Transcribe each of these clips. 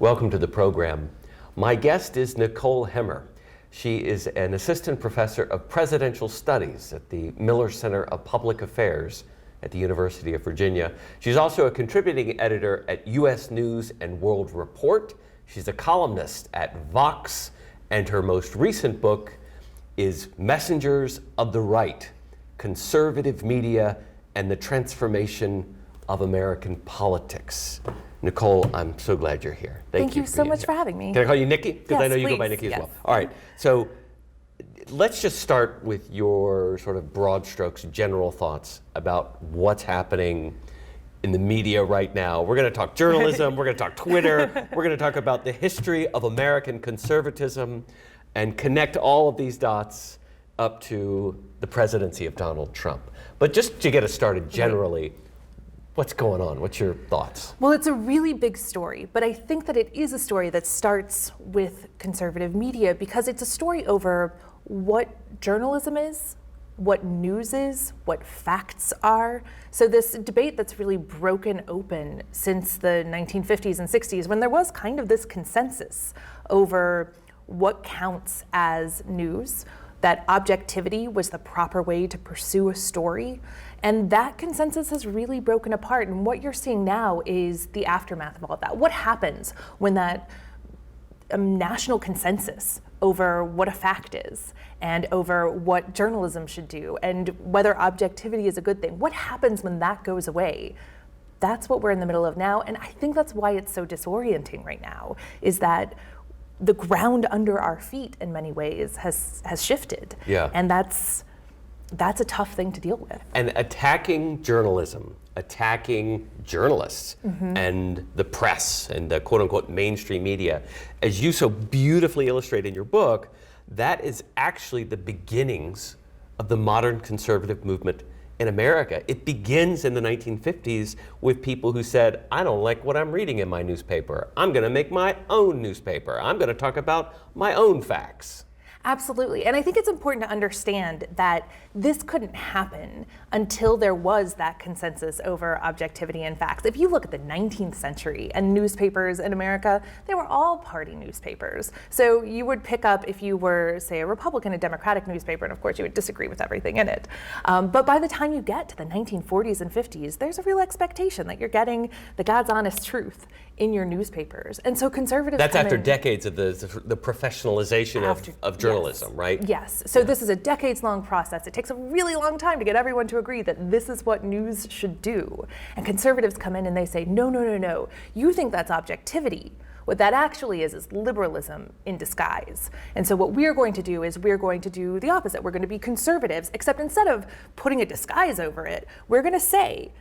welcome to the program. My guest is Nicole Hemmer. She is an assistant professor of presidential studies at the Miller Center of Public Affairs at the University of Virginia. She's also a contributing editor at U.S. News and World Report. She's a columnist at Vox, and her most recent book is Messengers of the Right: Conservative Media and the Transformation of American Politics. Nicole, I'm so glad you're here. Thank you so much for having me. Can I call you Nikki? Because Yes, I know you please. go by Nikki Yes. as well. All right, so let's just start with your sort of broad strokes, general thoughts about what's happening in the media right now. We're going to talk journalism, we're going to talk Twitter, we're going to talk about the history of American conservatism and connect all of these dots up to the presidency of Donald Trump. But just to get us started generally, what's going on? What's your thoughts? Well, it's a really big story, but I think that it is a story that starts with conservative media because it's a story over what journalism is, what news is, what facts are. So this debate that's really broken open since the 1950s and 60s, when there was kind of this consensus over what counts as news, that objectivity was the proper way to pursue a story. And that consensus has really broken apart. And what you're seeing now is the aftermath of all of that. What happens when that national consensus over what a fact is and over what journalism should do and whether objectivity is a good thing? What happens when that goes away? That's what we're in the middle of now. And I think that's why it's so disorienting right now, is that the ground under our feet in many ways has shifted. Yeah. And that's a tough thing to deal with. And attacking journalism, attacking journalists and the press and the quote unquote mainstream media, as you so beautifully illustrate in your book, that is actually the beginnings of the modern conservative movement in America. It begins in the 1950s with people who said, I don't like what I'm reading in my newspaper. I'm going to make my own newspaper. I'm going to talk about my own facts. Absolutely. And I think it's important to understand that this couldn't happen until there was that consensus over objectivity and facts. If you look at the 19th century and newspapers in America, they were all party newspapers. So you would pick up, if you were, say, a Republican, a Democratic newspaper, and of course you would disagree with everything in it. But by the time you get to the 1940s and 50s, there's a real expectation that you're getting the God's honest truth in your newspapers. And so conservatives That's after decades of the professionalization of journalism, yes. right? Yes. So this is a decades-long process. It takes a really long time to get everyone to agree that this is what news should do. And conservatives come in and they say, no, no, no, no. You think that's objectivity. What that actually is liberalism in disguise. And so what we're going to do is we're going to do the opposite. We're going to be conservatives, except instead of putting a disguise over it, we're going to say,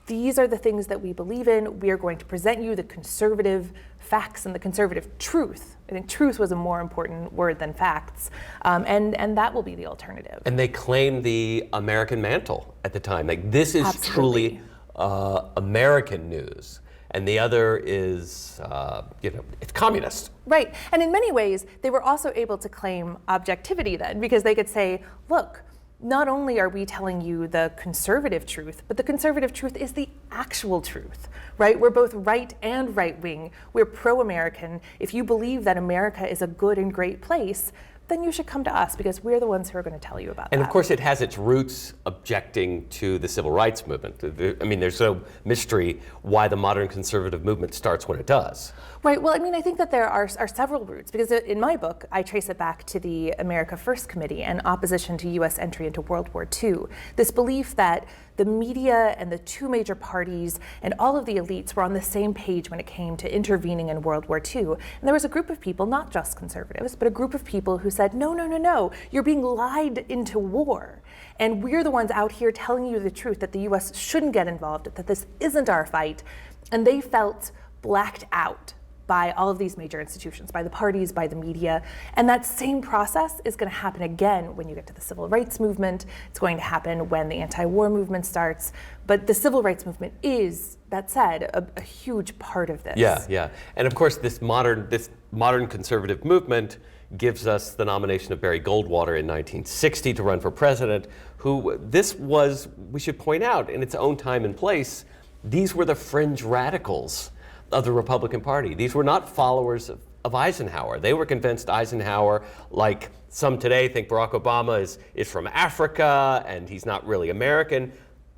these are the things that we believe in. We are going to present you the conservative facts and the conservative truth. I think truth was a more important word than facts, and that will be the alternative. And they claim the American mantle at the time. Like, this is Absolutely. truly American news. And the other is, it's communist. Right. And in many ways, they were also able to claim objectivity then, because they could say, look, not only are we telling you the conservative truth, but the conservative truth is the actual truth, right? We're both right and right-wing. We're pro-American. If you believe that America is a good and great place, then you should come to us because we're the ones who are going to tell you about that. And of course, it has its roots objecting to the civil rights movement. I mean, there's no mystery why the modern conservative movement starts when it does. Right. Well, I mean, I think that there are several roots, because in my book, I trace it back to the America First Committee and opposition to U.S. entry into World War II. This belief that the media and the two major parties and all of the elites were on the same page when it came to intervening in World War II. And there was a group of people, not just conservatives, but a group of people who said, no, no, no, no, you're being lied into war. And we're the ones out here telling you the truth, that the U.S. shouldn't get involved, that this isn't our fight. And they felt blacked out by all of these major institutions, by the parties, by the media. And that same process is going to happen again when you get to the civil rights movement. It's going to happen when the anti-war movement starts. But the civil rights movement is, that said, a huge part of this. Yeah, yeah. And of course, this modern conservative movement gives us the nomination of Barry Goldwater in 1960 to run for president, who this was, we should point out, in its own time and place, these were the fringe radicals of the Republican Party. These were not followers of Eisenhower. They were convinced Eisenhower, like some today think Barack Obama is from Africa and he's not really American.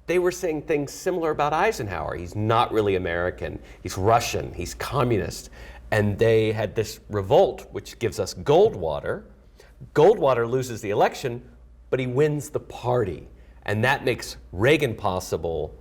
They were saying things similar about Eisenhower. He's not really American. He's Russian. He's communist. And they had this revolt, which gives us Goldwater. Goldwater loses the election, but he wins the party. And that makes Reagan possible.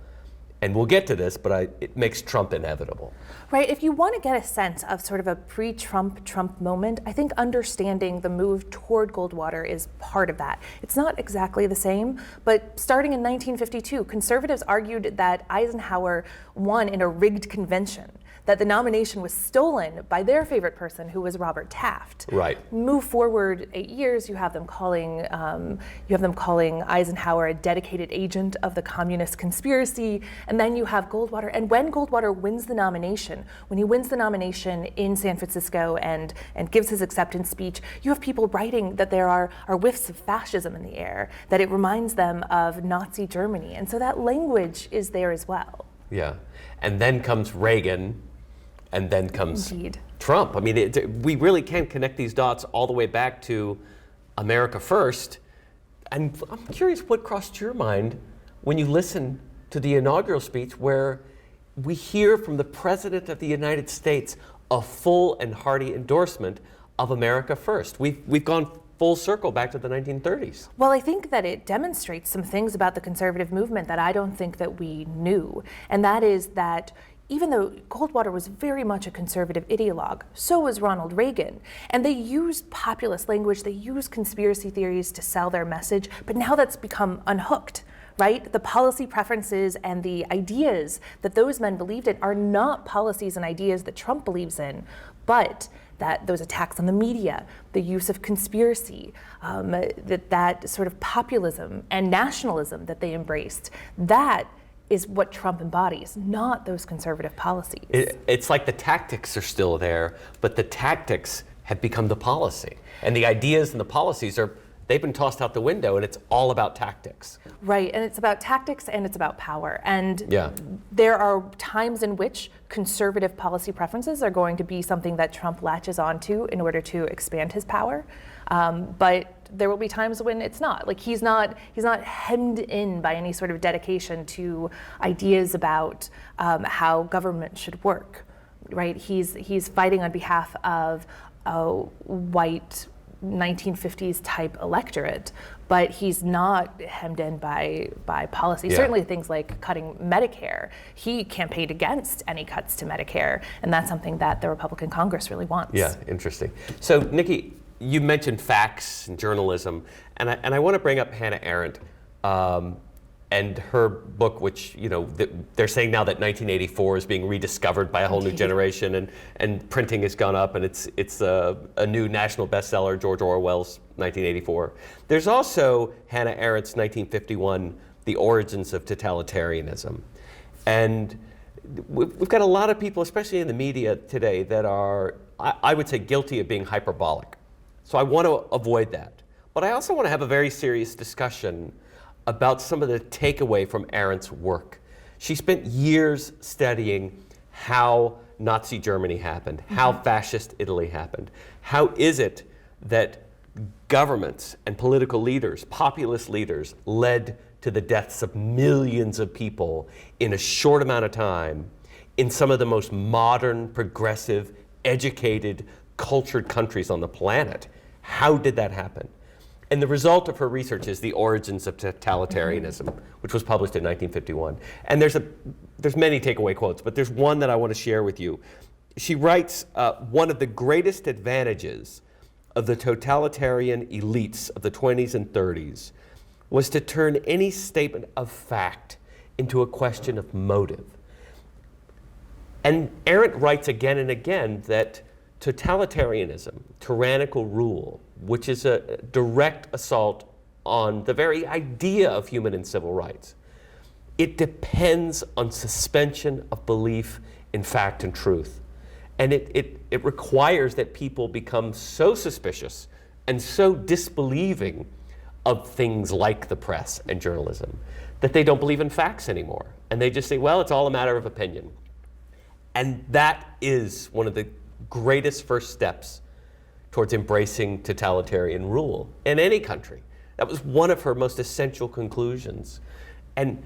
And we'll get to this, but it makes Trump inevitable. Right, if you want to get a sense of sort of a pre-Trump moment, I think understanding the move toward Goldwater is part of that. It's not exactly the same, but starting in 1952, conservatives argued that Eisenhower won in a rigged convention, that the nomination was stolen by their favorite person, who was Robert Taft. Right. Move forward 8 years, you have them calling Eisenhower a dedicated agent of the communist conspiracy, and then you have Goldwater. And when Goldwater wins the nomination, when he wins the nomination in San Francisco and gives his acceptance speech, you have people writing that there are whiffs of fascism in the air, that it reminds them of Nazi Germany, and so that language is there as well. Yeah, and then comes Reagan. And then comes Indeed. Trump. I mean, we really can connect these dots all the way back to America First. And I'm curious what crossed your mind when you listen to the inaugural speech where we hear from the President of the United States a full and hearty endorsement of America First. We've gone full circle back to the 1930s. Well, I think that it demonstrates some things about the conservative movement that I don't think that we knew. And that is that even though Goldwater was very much a conservative ideologue, so was Ronald Reagan. And they used populist language, they used conspiracy theories to sell their message, but now that's become unhooked, right? The policy preferences and the ideas that those men believed in are not policies and ideas that Trump believes in, but that those attacks on the media, the use of conspiracy, that sort of populism and nationalism that they embraced, that is what Trump embodies, not those conservative policies. It's like the tactics are still there, but the tactics have become the policy. And the ideas and the policies they've been tossed out the window, and it's all about tactics. Right, and it's about tactics and it's about power. And yeah. There are times in which conservative policy preferences are going to be something that Trump latches onto in order to expand his power. But there will be times when it's not. Like he's not hemmed in by any sort of dedication to ideas about how government should work, right? He's fighting on behalf of a white 1950s type electorate, but he's not hemmed in by policy. Yeah. Certainly things like cutting Medicare. He campaigned against any cuts to Medicare, and that's something that the Republican Congress really wants. Yeah, interesting. So, Nikki, you mentioned facts and journalism, and I want to bring up Hannah Arendt and her book, which they're saying now that 1984 is being rediscovered by a whole new generation, and printing has gone up, and it's a new national bestseller, George Orwell's 1984. There's also Hannah Arendt's 1951, The Origins of Totalitarianism, and we've got a lot of people, especially in the media today, that are, I would say, guilty of being hyperbolic. So I want to avoid that. But I also want to have a very serious discussion about some of the takeaway from Arendt's work. She spent years studying how Nazi Germany happened, how fascist Italy happened. How is it that governments and political leaders, populist leaders, led to the deaths of millions of people in a short amount of time in some of the most modern, progressive, educated, cultured countries on the planet? How did that happen? And the result of her research is The Origins of Totalitarianism, which was published in 1951. And there's many takeaway quotes, but there's one that I want to share with you. She writes, one of the greatest advantages of the totalitarian elites of the 20s and 30s was to turn any statement of fact into a question of motive. And Arendt writes again and again that totalitarianism, tyrannical rule, which is a direct assault on the very idea of human and civil rights, it depends on suspension of belief in fact and truth. And it requires that people become so suspicious and so disbelieving of things like the press and journalism that they don't believe in facts anymore. And they just say, well, it's all a matter of opinion. And that is one of the greatest first steps towards embracing totalitarian rule in any country. That was one of her most essential conclusions. And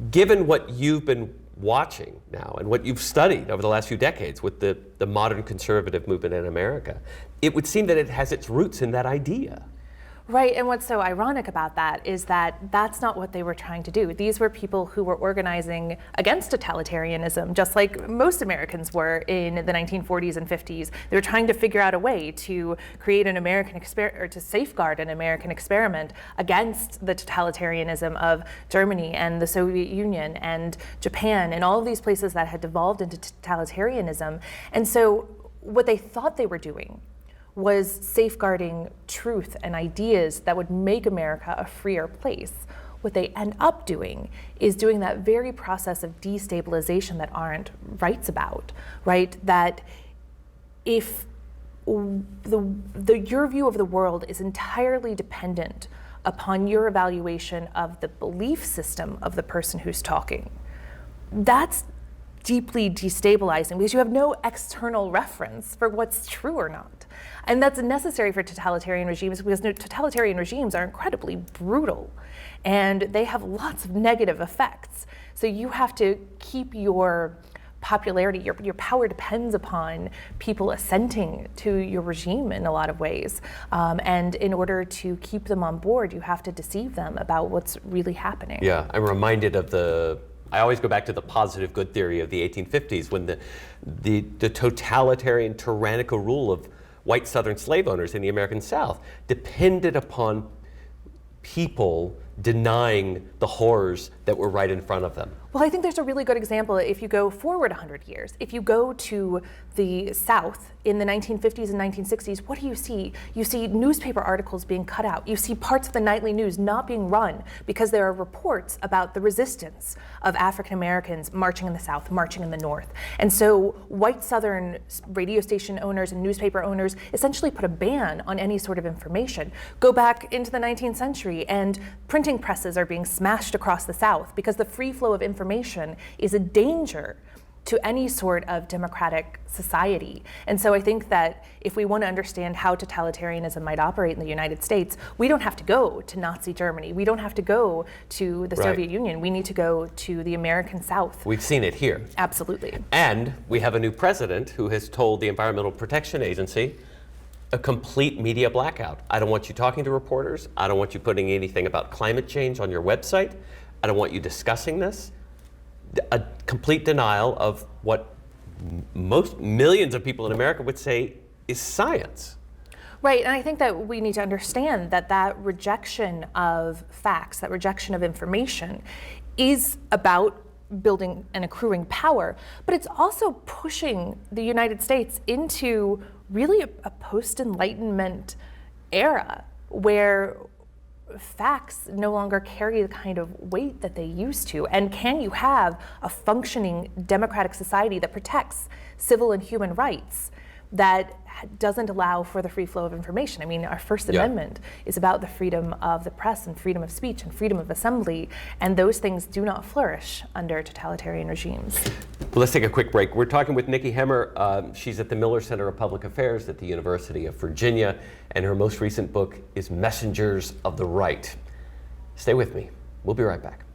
given what you've been watching now and what you've studied over the last few decades with the modern conservative movement in America, it would seem that it has its roots in that idea. Right, and what's so ironic about that is that that's not what they were trying to do. These were people who were organizing against totalitarianism, just like most Americans were in the 1940s and 50s. They were trying to figure out a way to create an American or to safeguard an American experiment against the totalitarianism of Germany and the Soviet Union and Japan and all of these places that had devolved into totalitarianism. And so what they thought they were doing was safeguarding truth and ideas that would make America a freer place. What they end up doing is doing that very process of destabilization that Arendt writes about, right? That if your view of the world is entirely dependent upon your evaluation of the belief system of the person who's talking, that's deeply destabilizing because you have no external reference for what's true or not. And that's necessary for totalitarian regimes because totalitarian regimes are incredibly brutal and they have lots of negative effects. So you have to keep your popularity, your power depends upon people assenting to your regime in a lot of ways. And in order to keep them on board, you have to deceive them about what's really happening. Yeah, I'm reminded of I always go back to the positive good theory of the 1850s when the totalitarian tyrannical rule of white Southern slave owners in the American South depended upon people denying the horrors that were right in front of them. Well, I think there's a really good example if you go forward 100 years. If you go to the South in the 1950s and 1960s, what do you see? You see newspaper articles being cut out. You see parts of the nightly news not being run because there are reports about the resistance of African Americans marching in the South, marching in the North. And so white Southern radio station owners and newspaper owners essentially put a ban on any sort of information. Go back into the 19th century and printing presses are being smashed across the South because the free flow of information is a danger to any sort of democratic society. And so I think that if we want to understand how totalitarianism might operate in the United States, we don't have to go to Nazi Germany. We don't have to go to the Soviet Union. We need to go to the American South. We've seen it here. Absolutely. And we have a new president who has told the Environmental Protection Agency a complete media blackout. I don't want you talking to reporters. I don't want you putting anything about climate change on your website. I don't want you discussing this. A complete denial of what most millions of people in America would say is science. Right, and I think that we need to understand that that rejection of facts, that rejection of information is about building and accruing power, but it's also pushing the United States into really a post-Enlightenment era where facts no longer carry the kind of weight that they used to. And can you have a functioning democratic society that protects civil and human rights that doesn't allow for the free flow of information? I mean, our First Amendment is about the freedom of the press and freedom of speech and freedom of assembly, and those things do not flourish under totalitarian regimes. Well, let's take a quick break. We're talking with Nikki Hemmer. She's at the Miller Center of Public Affairs at the University of Virginia, and her most recent book is Messengers of the Right. Stay with me. We'll be right back.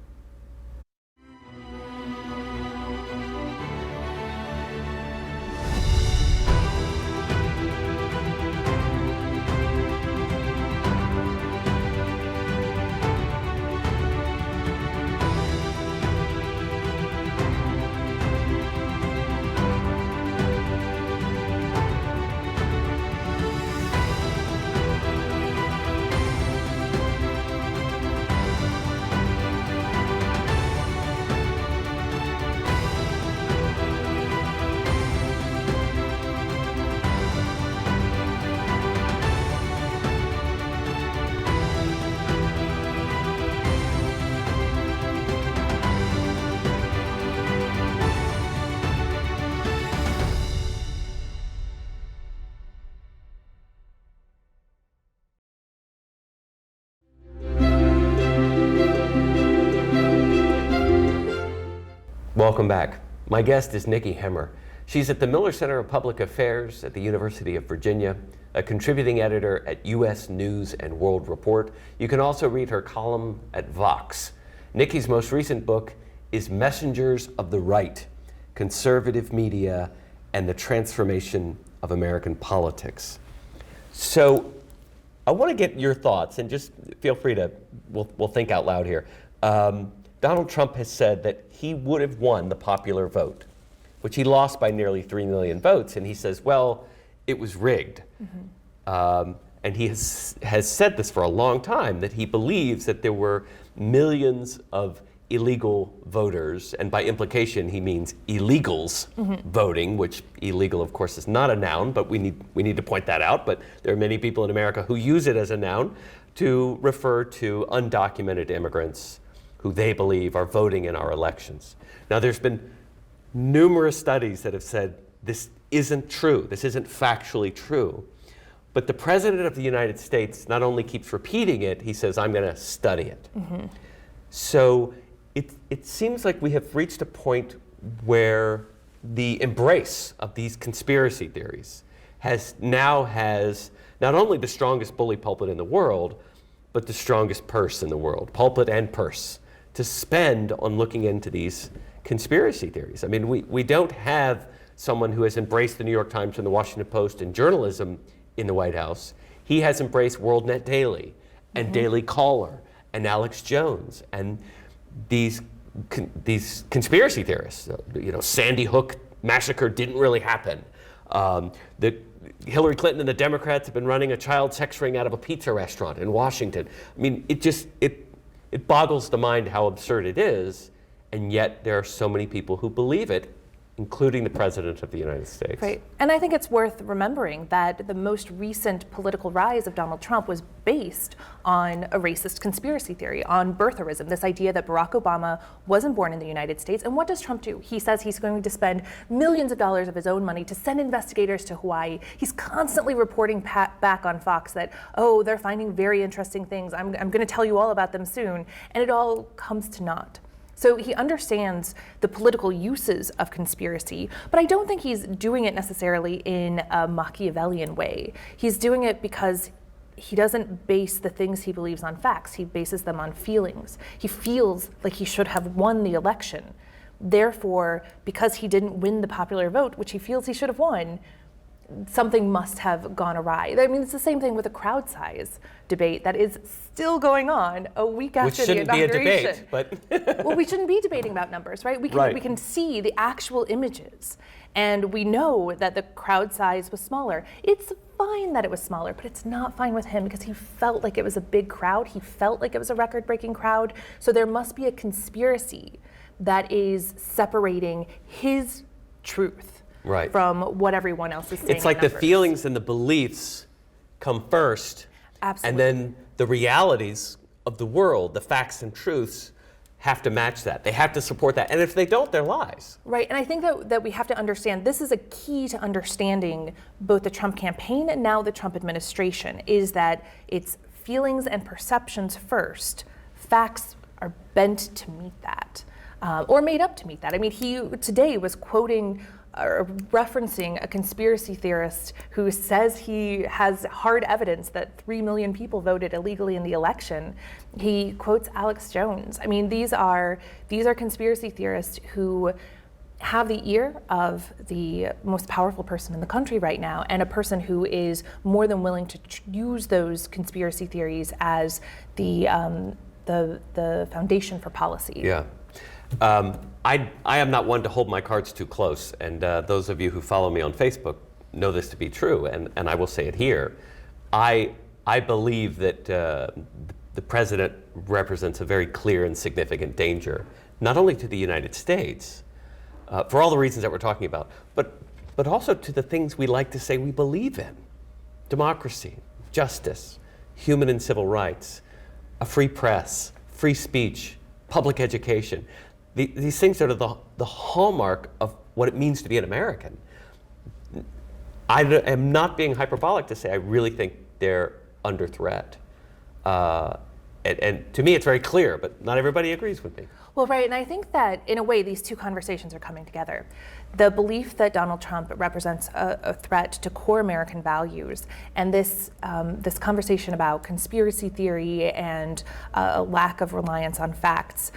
Welcome back. My guest is Nikki Hemmer. She's at the Miller Center of Public Affairs at the University of Virginia, a contributing editor at U.S. News and World Report. You can also read her column at Vox. Nikki's most recent book is Messengers of the Right, Conservative Media and the Transformation of American Politics. So I want to get your thoughts, and just feel free to, we'll think out loud here. Donald Trump has said that he would have won the popular vote, which he lost by nearly 3 million votes, and he says, well, it was rigged. And he has said this for a long time, that he believes that there were millions of illegal voters, and by implication he means illegals voting, which illegal of course is not a noun, but we need to point that out. But there are many people in America who use it as a noun to refer to undocumented immigrants who they believe are voting in our elections. Now there's been numerous studies that have said this isn't true, this isn't factually true. But the President of the United States not only keeps repeating it, he says, I'm going to study it. So it seems like we have reached a point where the embrace of these conspiracy theories has not only the strongest bully pulpit in the world, but the strongest purse in the world, pulpit and purse, to spend on looking into these conspiracy theories. I mean, we don't have someone who has embraced the New York Times and the Washington Post and journalism in the White House. He has embraced WorldNet Daily and Daily Caller and Alex Jones and these conspiracy theorists. Sandy Hook massacre didn't really happen. The Hillary Clinton and the Democrats have been running a child sex ring out of a pizza restaurant in Washington. I mean, it boggles the mind how absurd it is, and yet there are so many people who believe it, including the President of the United States. Right. And I think it's worth remembering that the most recent political rise of Donald Trump was based on a racist conspiracy theory, on birtherism, this idea that Barack Obama wasn't born in the United States. And what does Trump do? He says he's going to spend millions of dollars of his own money to send investigators to Hawaii. He's constantly reporting back on Fox that, oh, they're finding very interesting things. I'm going to tell you all about them soon. And it all comes to naught. So he understands the political uses of conspiracy, but I don't think he's doing it necessarily in a Machiavellian way. He's doing it because he doesn't base the things he believes on facts. He bases them on feelings. He feels like he should have won the election. Therefore, because he didn't win the popular vote, which he feels he should have won, something must have gone awry. I mean, it's the same thing with the crowd size debate that is still going on a week after the inauguration. Which shouldn't be a debate, but... Well, we shouldn't be debating about numbers, right? We can see the actual images, and we know that the crowd size was smaller. It's fine that it was smaller, but it's not fine with him because he felt like it was a big crowd. He felt like it was a record-breaking crowd. So there must be a conspiracy that is separating his truth from what everyone else is saying. It's like the feelings and the beliefs come first. Absolutely. And then the realities of the world, the facts and truths, have to match that. They have to support that. And if they don't, they're lies. Right. And I think that we have to understand, this is a key to understanding both the Trump campaign and now the Trump administration, is that it's feelings and perceptions first. Facts are bent to meet that, or made up to meet that. I mean, he today was quoting referencing a conspiracy theorist who says he has hard evidence that 3 million people voted illegally in the election. He quotes Alex Jones. I mean, these are conspiracy theorists who have the ear of the most powerful person in the country right now, and a person who is more than willing to use those conspiracy theories as the foundation for policy. Yeah. I am not one to hold my cards too close, and those of you who follow me on Facebook know this to be true, and I will say it here. I believe that the president represents a very clear and significant danger, not only to the United States, for all the reasons that we're talking about, but also to the things we like to say we believe in: democracy, justice, human and civil rights, a free press, free speech, public education. These things are the hallmark of what it means to be an American. I am not being hyperbolic to say I really think they're under threat. And to me, it's very clear, but not everybody agrees with me. Well, right, and I think that in a way these two conversations are coming together. The belief that Donald Trump represents a threat to core American values, and this conversation about conspiracy theory and a lack of reliance on facts,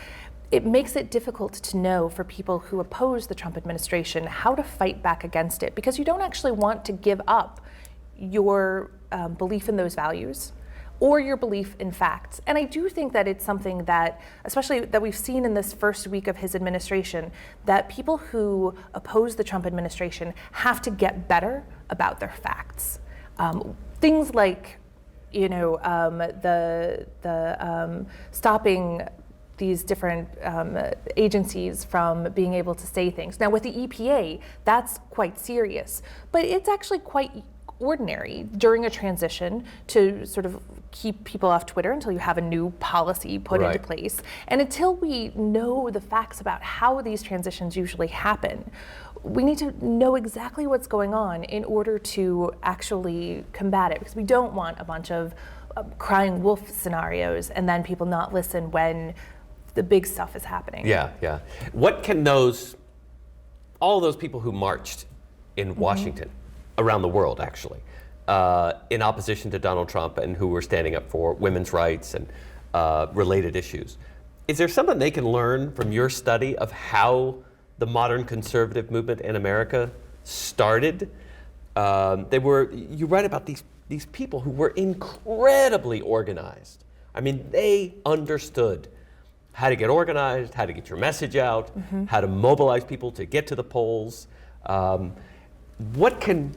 it makes it difficult to know for people who oppose the Trump administration how to fight back against it, because you don't actually want to give up your belief in those values or your belief in facts. And I do think that it's something that, especially that we've seen in this first week of his administration, that people who oppose the Trump administration have to get better about their facts. Things like, stopping these different agencies from being able to say things. Now with the EPA, that's quite serious, but it's actually quite ordinary during a transition to sort of keep people off Twitter until you have a new policy put into place. And until we know the facts about how these transitions usually happen, we need to know exactly what's going on in order to actually combat it, because we don't want a bunch of crying wolf scenarios and then people not listen when the big stuff is happening. Yeah. What can all those people who marched in Washington, around the world actually, in opposition to Donald Trump and who were standing up for women's rights and related issues, is there something they can learn from your study of how the modern conservative movement in America started? You write about these people who were incredibly organized. I mean, they understood how to get organized, how to get your message out, how to mobilize people to get to the polls. What can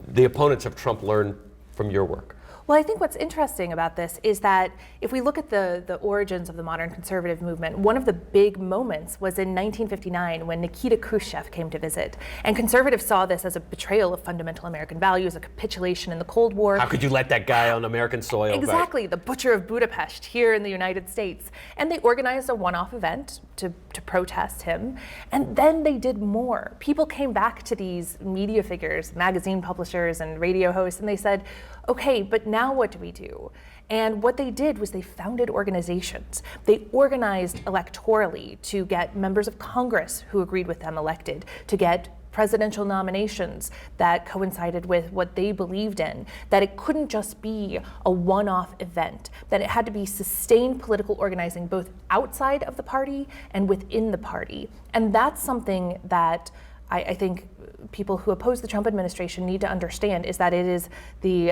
the opponents of Trump learn from your work? Well, I think what's interesting about this is that if we look at the origins of the modern conservative movement, one of the big moments was in 1959 when Nikita Khrushchev came to visit. And conservatives saw this as a betrayal of fundamental American values, a capitulation in the Cold War. How could you let that guy on American soil? Exactly, the butcher of Budapest here in the United States. And they organized a one-off event to protest him. And then they did more. People came back to these media figures, magazine publishers and radio hosts, and they said, okay, but now what do we do? And what they did was they founded organizations. They organized electorally to get members of Congress who agreed with them elected, to get presidential nominations that coincided with what they believed in, that it couldn't just be a one-off event, that it had to be sustained political organizing both outside of the party and within the party. And that's something that I think people who oppose the Trump administration need to understand, is that it is the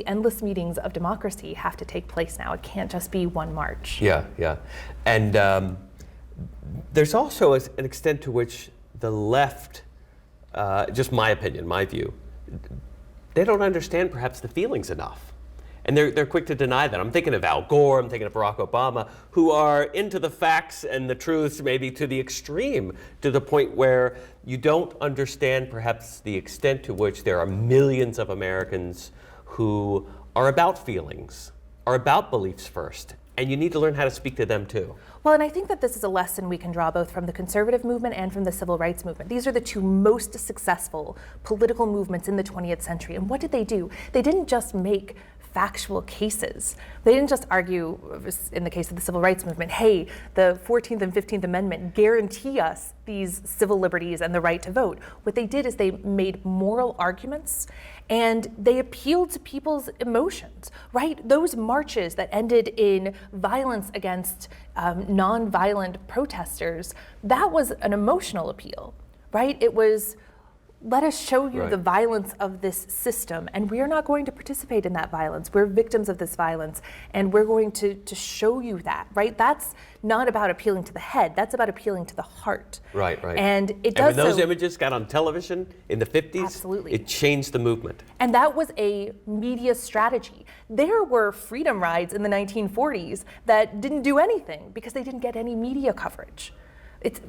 endless meetings of democracy have to take place now. It can't just be one march. Yeah. And there's also an extent to which the left, just my opinion, my view, they don't understand perhaps the feelings enough. And they're quick to deny that. I'm thinking of Al Gore, I'm thinking of Barack Obama, who are into the facts and the truths maybe to the extreme, to the point where you don't understand perhaps the extent to which there are millions of Americans who are about feelings, are about beliefs first, and you need to learn how to speak to them too. Well, and I think that this is a lesson we can draw both from the conservative movement and from the civil rights movement. These are the two most successful political movements in the 20th century. And what did they do? They didn't just make factual cases. They didn't just argue, in the case of the civil rights movement, hey, the 14th and 15th Amendment guarantee us these civil liberties and the right to vote. What they did is they made moral arguments and they appealed to people's emotions, right? Those marches that ended in violence against nonviolent protesters, that was an emotional appeal, right? It was, let us show you the violence of this system, and we are not going to participate in that violence. We're victims of this violence, and we're going to show you that, right? That's not about appealing to the head, that's about appealing to the heart. Right. And it does. And when those images got on television in the 50s, absolutely, it changed the movement. And that was a media strategy. There were freedom rides in the 1940s that didn't do anything because they didn't get any media coverage. It's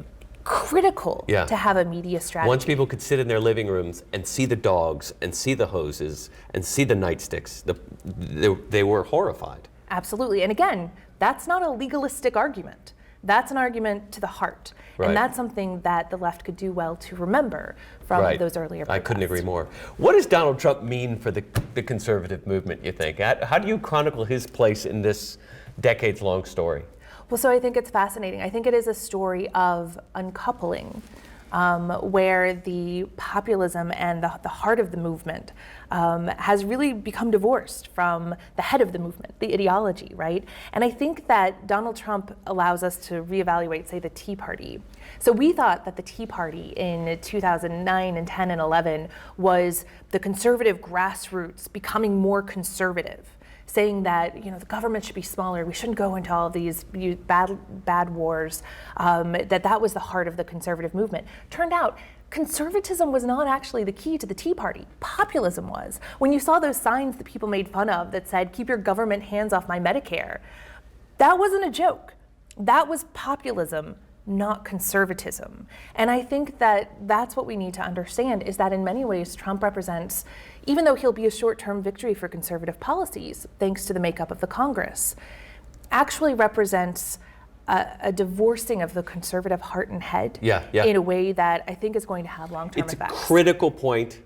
critical to have a media strategy. Once people could sit in their living rooms and see the dogs and see the hoses and see the nightsticks, they were horrified. Absolutely. And again, that's not a legalistic argument. That's an argument to the heart. Right. And that's something that the left could do well to remember from those earlier protests. I couldn't agree more. What does Donald Trump mean for the conservative movement, you think? How do you chronicle his place in this decades-long story? Well, so I think it's fascinating. I think it is a story of uncoupling, where the populism and the heart of the movement has really become divorced from the head of the movement, the ideology, right? And I think that Donald Trump allows us to reevaluate, say, the Tea Party. So we thought that the Tea Party in 2009 and 10 and 11 was the conservative grassroots becoming more conservative, saying that the government should be smaller, we shouldn't go into all of these bad wars, that was the heart of the conservative movement. Turned out, conservatism was not actually the key to the Tea Party. Populism was. When you saw those signs that people made fun of that said, "Keep your government hands off my Medicare," that wasn't a joke. That was populism, not conservatism. And I think that that's what we need to understand, is that in many ways Trump represents, even though he'll be a short-term victory for conservative policies, thanks to the makeup of the Congress, actually represents a divorcing of the conservative heart and head in a way that I think is going to have long-term effects. It's a critical point,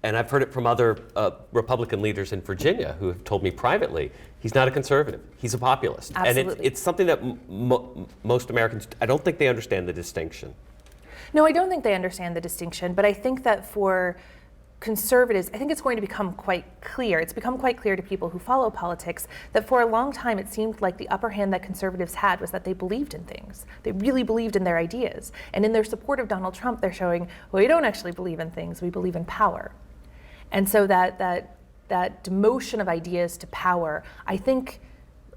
and I've heard it from other Republican leaders in Virginia who have told me privately, he's not a conservative, he's a populist. Absolutely. And it's something that most Americans, I don't think they understand the distinction. No, I don't think they understand the distinction, but I think that for conservatives, I think it's going to become quite clear. It's become quite clear to people who follow politics that for a long time it seemed like the upper hand that conservatives had was that they believed in things. They really believed in their ideas. And in their support of Donald Trump, they're showing, well, we don't actually believe in things, we believe in power. And so that demotion of ideas to power, I think,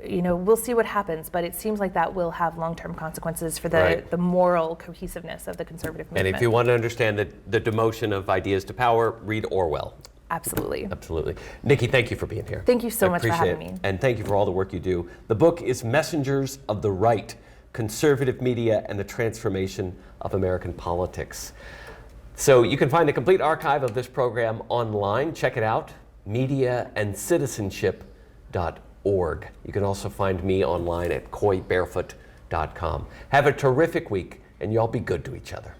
we'll see what happens, but it seems like that will have long-term consequences for the moral cohesiveness of the conservative movement. And if you want to understand the demotion of ideas to power, read Orwell. Absolutely. Absolutely. Nikki, thank you for being here. Thank you so much for having me. And thank you for all the work you do. The book is Messengers of the Right, Conservative Media and the Transformation of American Politics. So you can find the complete archive of this program online. Check it out, mediaandcitizenship.org. You can also find me online at coybarefoot.com. Have a terrific week, and y'all be good to each other.